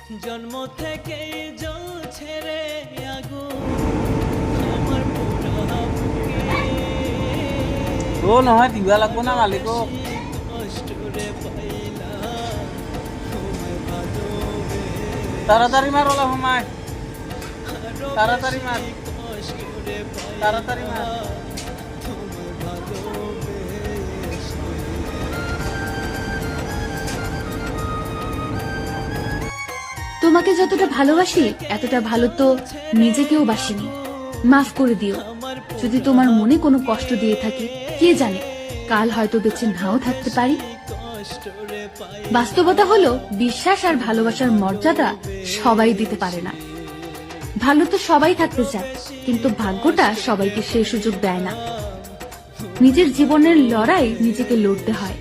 জন্ম থেকে জ্বলছে রে আগুন আমার পুরা বুকে ও নহয় দিবা লাগবো না মালিকো কষ্ট রে পাইলা তোমায় ভালোবেসে তাড়াতাড়ি মার ওলা সময় আরো তাড়াতাড়ি মার বেশি কষ্ট রে পাইলা তাড়াতাড়ি মার তোমায় ভালোবেসে তোমাকে যতটা ভালোবাসি এতটা ভালো তো নিজেকেও বাসিনি। মাফ করে দিও যদি তোমার মনে কোনো কষ্ট দিয়ে থাকি। কে জানে কাল হয়তো বেঁচে নাও থাকতে পারি। বাস্তবতা হলো বিশ্বাস আর ভালোবাসার মর্যাদা সবাই দিতে পারে না। ভালো তো সবাই থাকতে চায়, কিন্তু ভাগ্যটা সবাইকে সেই সুযোগ দেয় না। নিজের জীবনের লড়াই নিজেকে লড়তে হয়।